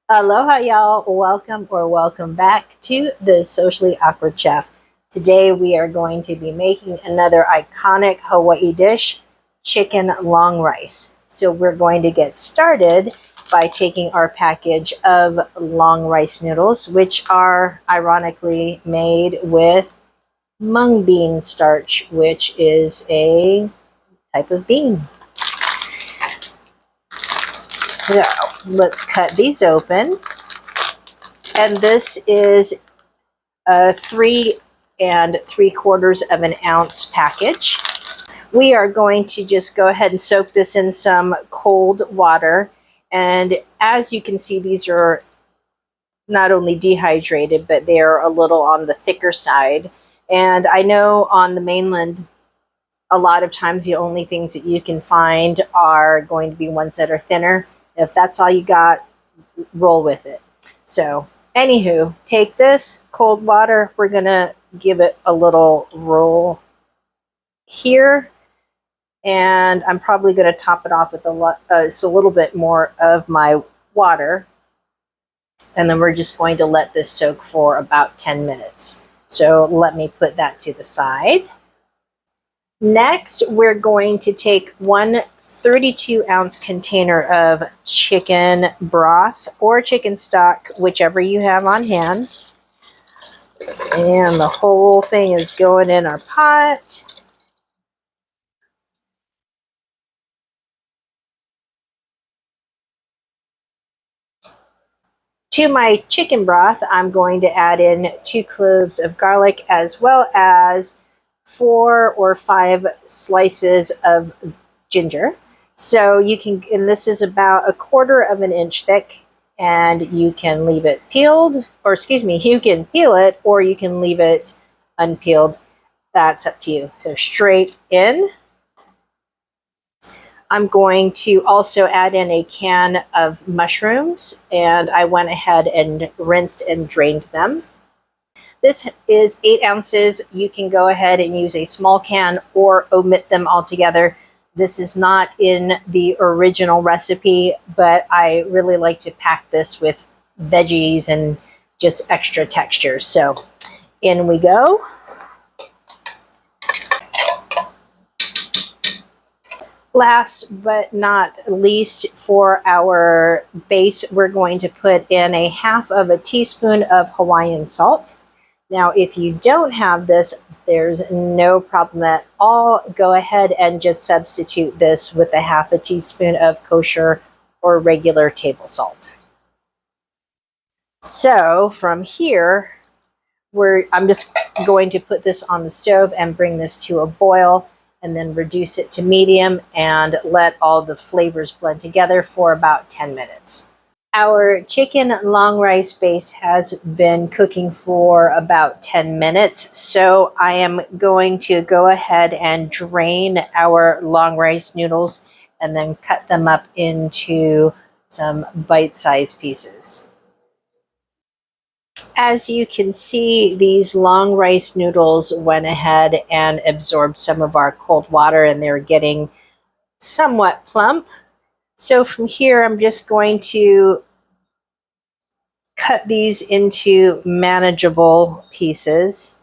Aloha, y'all. Welcome back to the Socially Awkward Chef. Today we are going to be making another iconic Hawaii dish, chicken long rice. So we're going to get started by taking our package of long rice noodles, which are ironically made with mung bean starch, which is a type of bean. So let's cut these open. And this is a 3 3/4 of an ounce package. We are going to just go ahead and soak this in some cold water. And as you can see, these are not only dehydrated, but they are a little on the thicker side. And I know on the mainland, a lot of times the only things that you can find are going to be ones that are thinner. If that's all you got, roll with it. So anywho, take this cold water. We're going to give it a little roll here. And I'm probably going to top it off with a little bit more of my water. And then we're just going to let this soak for about 10 minutes. So let me put that to the side. Next, we're going to take one 32-ounce container of chicken broth or chicken stock, whichever you have on hand. And the whole thing is going in our pot. To my chicken broth, I'm going to add in 2 cloves of garlic as well as 4 or 5 slices of ginger. So you can, and this is about 1/4 of an inch thick, and you can leave it peeled, or excuse me, you can peel it or you can leave it unpeeled. That's up to you. So straight in. I'm going to also add in a can of mushrooms, and I went ahead and rinsed and drained them. This is 8 ounces. You can go ahead and use a small can or omit them altogether. This is not in the original recipe, but I really like to pack this with veggies and just extra texture. So in we go. Last but not least, for our base, we're going to put in 1/2 teaspoon of Hawaiian salt. Now, if you don't have this, there's no problem at all. Go ahead and just substitute this with 1/2 teaspoon of kosher or regular table salt. So from here, I'm just going to put this on the stove and bring this to a boil, and then reduce it to medium and let all the flavors blend together for about 10 minutes. Our chicken long rice base has been cooking for about 10 minutes, so I am going to go ahead and drain our long rice noodles and then cut them up into some bite-sized pieces. As you can see, these long rice noodles went ahead and absorbed some of our cold water, and they're getting somewhat plump. So from here, I'm just going to cut these into manageable pieces.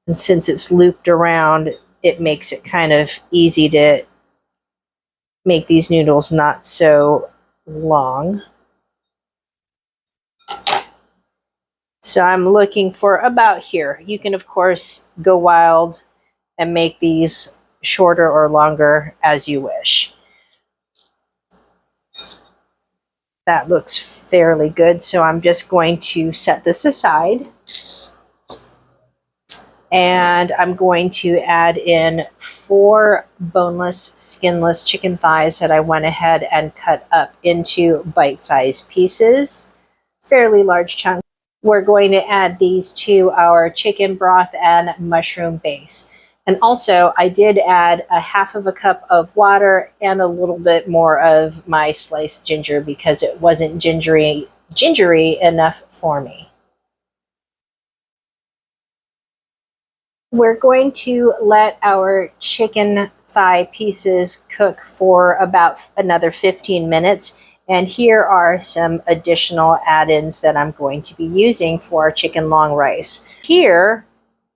And since it's looped around, it makes it kind of easy to make these noodles not so long. So I'm looking for about here. You can, of course, go wild and make these shorter or longer as you wish. That looks fairly good, so I'm just going to set this aside. And I'm going to add in 4 boneless, skinless chicken thighs that I went ahead and cut up into bite-sized pieces, fairly large chunks. We're going to add these to our chicken broth and mushroom base. And also, I did add 1/2 cup of water and a little bit more of my sliced ginger because it wasn't gingery enough for me. We're going to let our chicken thigh pieces cook for about another 15 minutes. And here are some additional add-ins that I'm going to be using for our chicken long rice. Here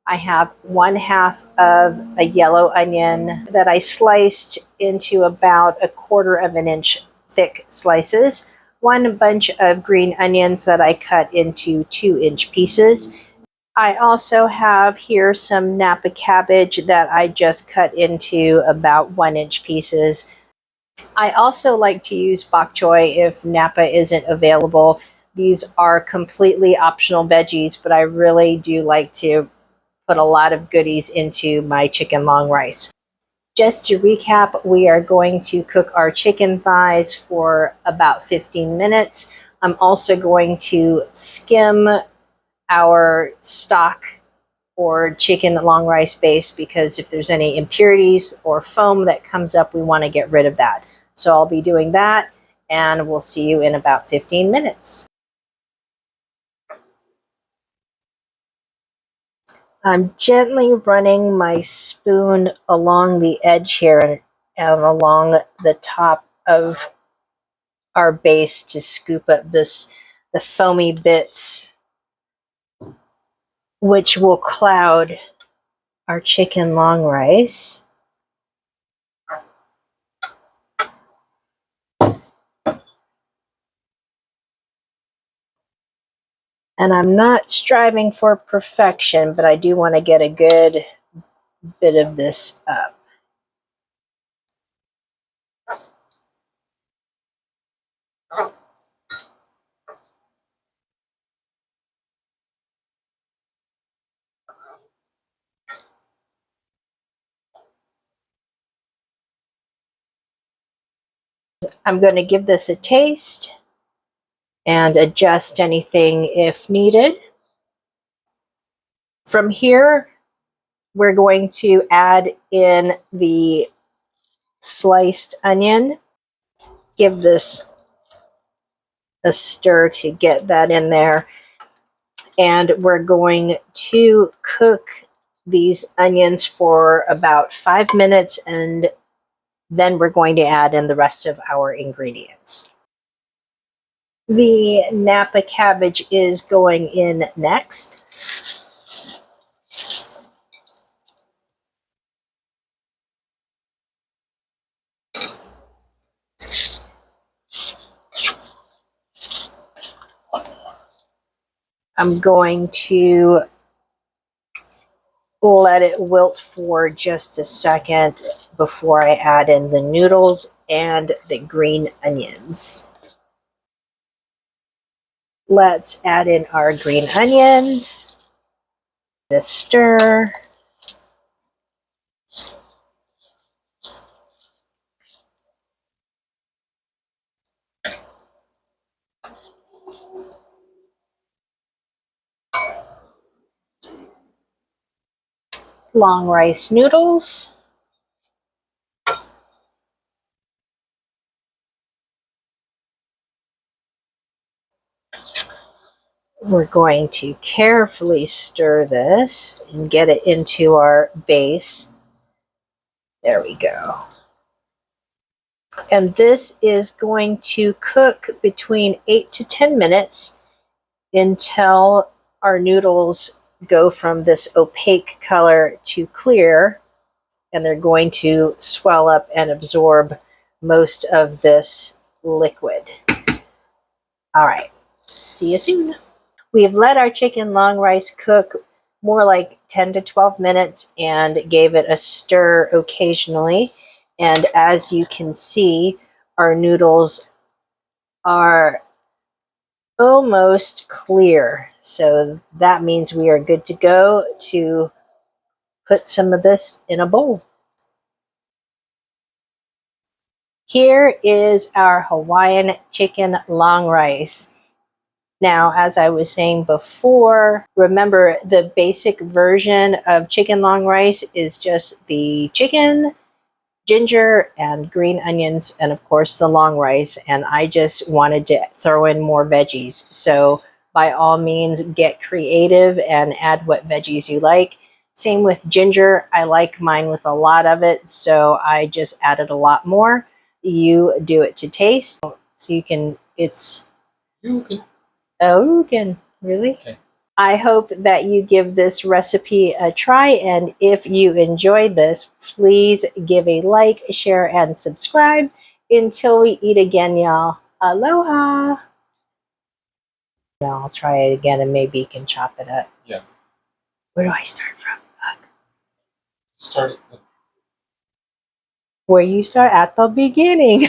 I have 1/2 of a yellow onion that I sliced into about 1/4 of an inch thick slices. 1 bunch of green onions that I cut into 2-inch pieces. I also have here some Napa cabbage that I just cut into about 1-inch pieces. I also like to use bok choy if Napa isn't available. These are completely optional veggies, but I really do like to put a lot of goodies into my chicken long rice. Just to recap, we are going to cook our chicken thighs for about 15 minutes. I'm also going to skim our stock or chicken long rice base, because if there's any impurities or foam that comes up, we want to get rid of that. So I'll be doing that, and we'll see you in about 15 minutes. I'm gently running my spoon along the edge here and along the top of our base to scoop up the foamy bits, which will cloud our chicken long rice. And I'm not striving for perfection, but I do want to get a good bit of this up. I'm going to give this a taste and adjust anything if needed. From here, we're going to add in the sliced onion. Give this a stir to get that in there. And we're going to cook these onions for about 5 minutes, and then we're going to add in the rest of our ingredients. The Napa cabbage is going in next. I'm going to let it wilt for just a second before I add in the noodles and the green onions. Let's add in our green onions. Just stir. Long rice noodles. We're going to carefully stir this and get it into our base. There we go. And this is going to cook between 8 to 10 minutes until our noodles go from this opaque color to clear, and they're going to swell up and absorb most of this liquid. All right, see you soon. We've let our chicken long rice cook more like 10 to 12 minutes and gave it a stir occasionally. And as you can see, our noodles are almost clear. So that means we are good to go to put some of this in a bowl. Here is our Hawaiian chicken long rice. Now, as I was saying before, remember the basic version of chicken long rice is just the chicken, ginger, and green onions, and of course the long rice. And I just wanted to throw in more veggies. So by all means, get creative and add what veggies you like. Same with ginger. I like mine with a lot of it, so I just added a lot more. You do it to taste. So you can, it's, You can. oh, you can, really? Okay. I hope that you give this recipe a try, and if you enjoyed this, please give a like, share, and subscribe. Until we eat again, y'all. Aloha! I'll try it again, and maybe you can chop it up. Yeah. Where do I start from? Start it. Where you start at the beginning.